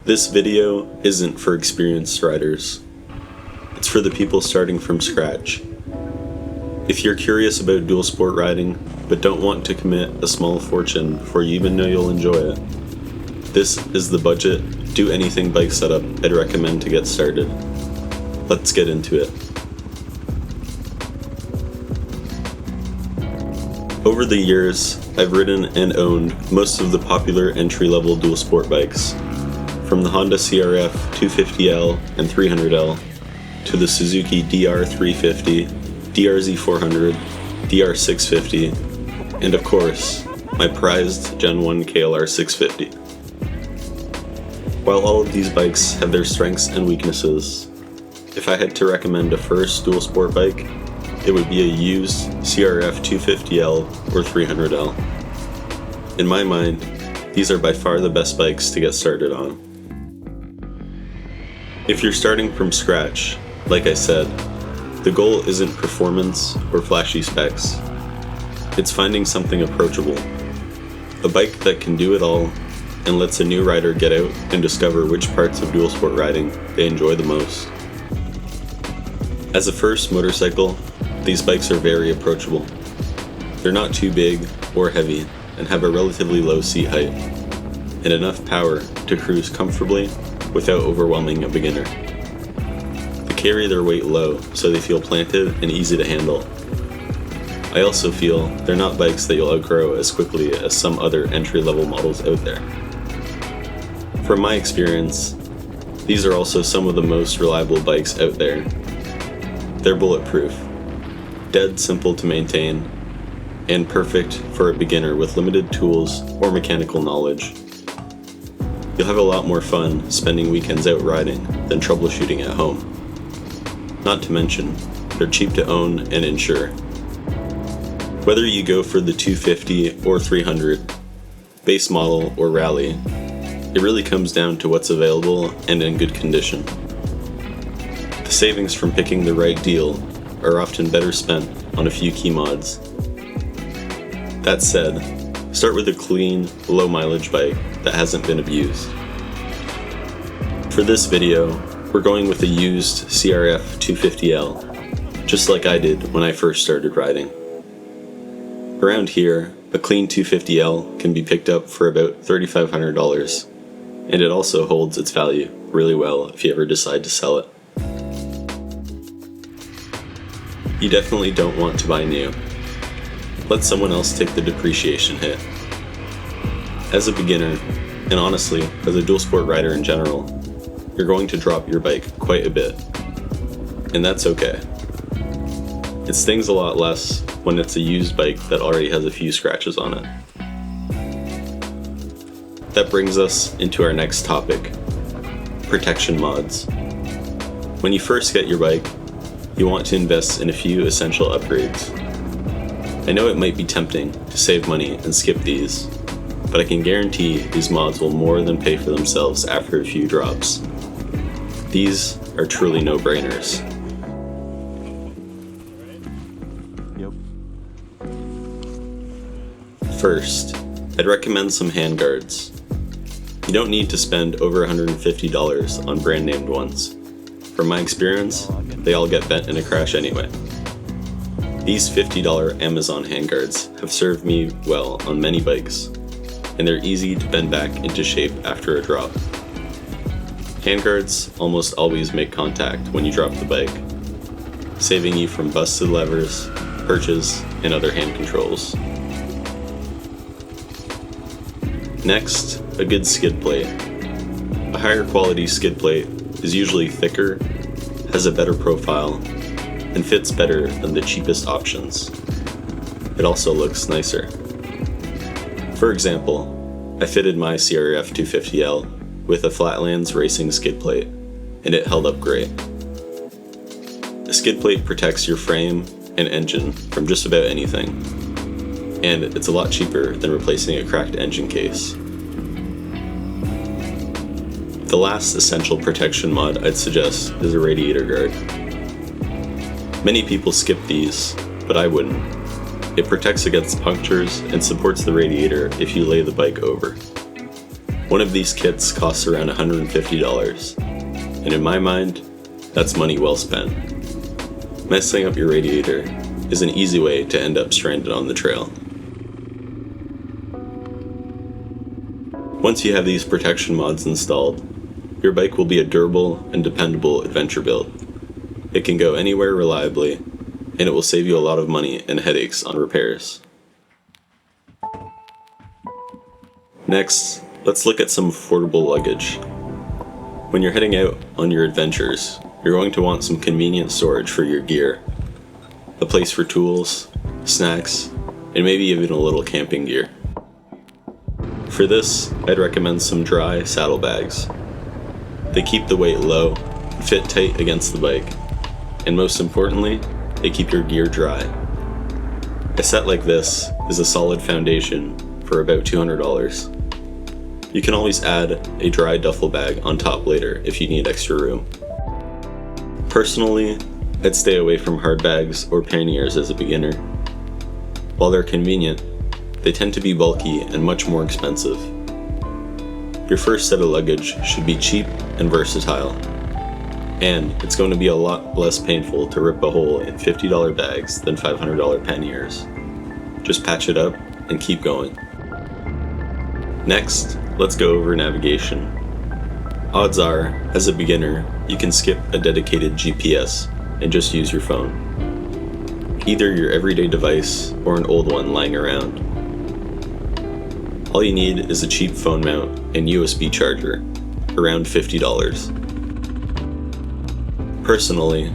This video isn't for experienced riders. It's for the people starting from scratch. If you're curious about dual sport riding, but don't want to commit a small fortune before you even know you'll enjoy it, this is the budget, do anything bike setup I'd recommend to get started. Let's get into it. Over the years, I've ridden and owned most of the popular entry-level dual sport bikes, from the Honda CRF 250L and 300L to the Suzuki DR350, DRZ400, DR650, and of course, my prized Gen 1 KLR 650. While all of these bikes have their strengths and weaknesses, if I had to recommend a first dual sport bike, it would be a used CRF 250L or 300L. In my mind, these are by far the best bikes to get started on. If you're starting from scratch, like I said, the goal isn't performance or flashy specs. It's finding something approachable. A bike that can do it all and lets a new rider get out and discover which parts of dual sport riding they enjoy the most. As a first motorcycle, these bikes are very approachable. They're not too big or heavy and have a relatively low seat height and enough power to cruise comfortably without overwhelming a beginner. They carry their weight low so they feel planted and easy to handle. I also feel they're not bikes that you'll outgrow as quickly as some other entry-level models out there. From my experience, these are also some of the most reliable bikes out there. They're bulletproof, dead simple to maintain, and perfect for a beginner with limited tools or mechanical knowledge. You'll have a lot more fun spending weekends out riding than troubleshooting at home. Not to mention, they're cheap to own and insure. Whether you go for the 250 or 300, base model or rally, it really comes down to what's available and in good condition. The savings from picking the right deal are often better spent on a few key mods. That said, start with a clean, low mileage bike that hasn't been abused. For this video, we're going with a used CRF 250L, just like I did when I first started riding. Around here, a clean 250L can be picked up for about $3,500, and it also holds its value really well if you ever decide to sell it. You definitely don't want to buy new. Let someone else take the depreciation hit. As a beginner, and honestly, as a dual sport rider in general, you're going to drop your bike quite a bit. And that's okay. It stings a lot less when it's a used bike that already has a few scratches on it. That brings us into our next topic, protection mods. When you first get your bike, you want to invest in a few essential upgrades. I know it might be tempting to save money and skip these, but I can guarantee these mods will more than pay for themselves after a few drops. These are truly no-brainers. First, I'd recommend some handguards. You don't need to spend over $150 on brand-named ones. From my experience, they all get bent in a crash anyway. These $50 Amazon handguards have served me well on many bikes, and they're easy to bend back into shape after a drop. Handguards almost always make contact when you drop the bike, saving you from busted levers, perches, and other hand controls. Next, a good skid plate. A higher quality skid plate is usually thicker, has a better profile, and fits better than the cheapest options. It also looks nicer. For example, I fitted my CRF 250L with a Flatlands Racing skid plate, and it held up great. A skid plate protects your frame and engine from just about anything, and it's a lot cheaper than replacing a cracked engine case. The last essential protection mod I'd suggest is a radiator guard. Many people skip these, but I wouldn't. It protects against punctures and supports the radiator if you lay the bike over. One of these kits costs around $150, and in my mind, that's money well spent. Messing up your radiator is an easy way to end up stranded on the trail. Once you have these protection mods installed, your bike will be a durable and dependable adventure build. It can go anywhere reliably, and it will save you a lot of money and headaches on repairs. Next, let's look at some affordable luggage. When you're heading out on your adventures, you're going to want some convenient storage for your gear, a place for tools, snacks, and maybe even a little camping gear. For this, I'd recommend some dry saddlebags. They keep the weight low, fit tight against the bike, and most importantly, they keep your gear dry. A set like this is a solid foundation for about $200. You can always add a dry duffel bag on top later if you need extra room. Personally, I'd stay away from hard bags or panniers as a beginner. While they're convenient, they tend to be bulky and much more expensive. Your first set of luggage should be cheap and versatile, and it's going to be a lot less painful to rip a hole in $50 bags than $500 panniers. Just patch it up and keep going. Next, let's go over navigation. Odds are, as a beginner, you can skip a dedicated GPS and just use your phone. Either your everyday device or an old one lying around. All you need is a cheap phone mount and USB charger, around $50. Personally,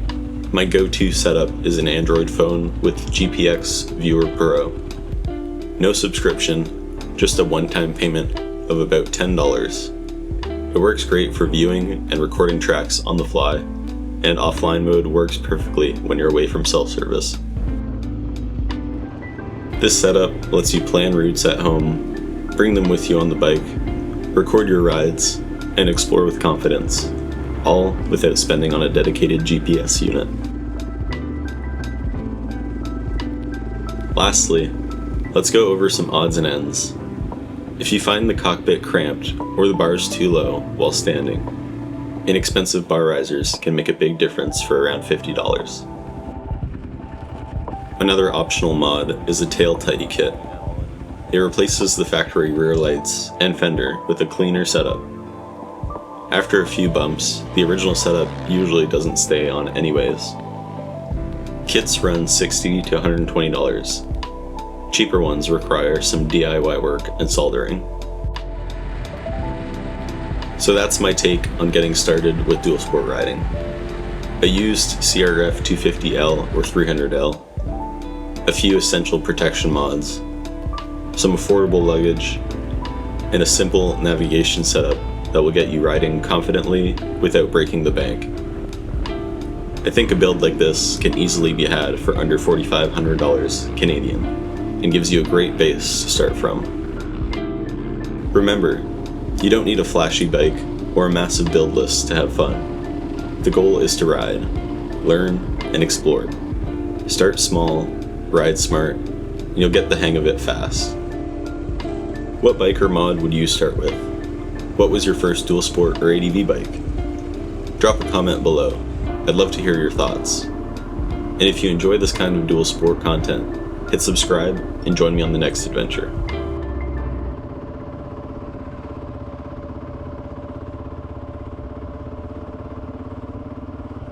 my go-to setup is an Android phone with GPX Viewer Pro. No subscription, just a one-time payment of about $10. It works great for viewing and recording tracks on the fly, and offline mode works perfectly when you're away from self-service. This setup lets you plan routes at home, bring them with you on the bike, record your rides, and explore with confidence, all without spending on a dedicated GPS unit. Lastly, let's go over some odds and ends. If you find the cockpit cramped or the bars too low while standing, inexpensive bar risers can make a big difference for around $50. Another optional mod is a tail tidy kit. It replaces the factory rear lights and fender with a cleaner setup. After a few bumps, the original setup usually doesn't stay on anyways. Kits run $60 to $120. Cheaper ones require some DIY work and soldering. So that's my take on getting started with dual sport riding. A used CRF 250L or 300L, a few essential protection mods, some affordable luggage, and a simple navigation setup that will get you riding confidently without breaking the bank. I think a build like this can easily be had for under $4,500 Canadian, and gives you a great base to start from. Remember, you don't need a flashy bike or a massive build list to have fun. The goal is to ride, learn, and explore. Start small, ride smart, and you'll get the hang of it fast. What bike or mod would you start with? What was your first dual sport or ADV bike? Drop a comment below. I'd love to hear your thoughts. And if you enjoy this kind of dual sport content, hit subscribe and join me on the next adventure.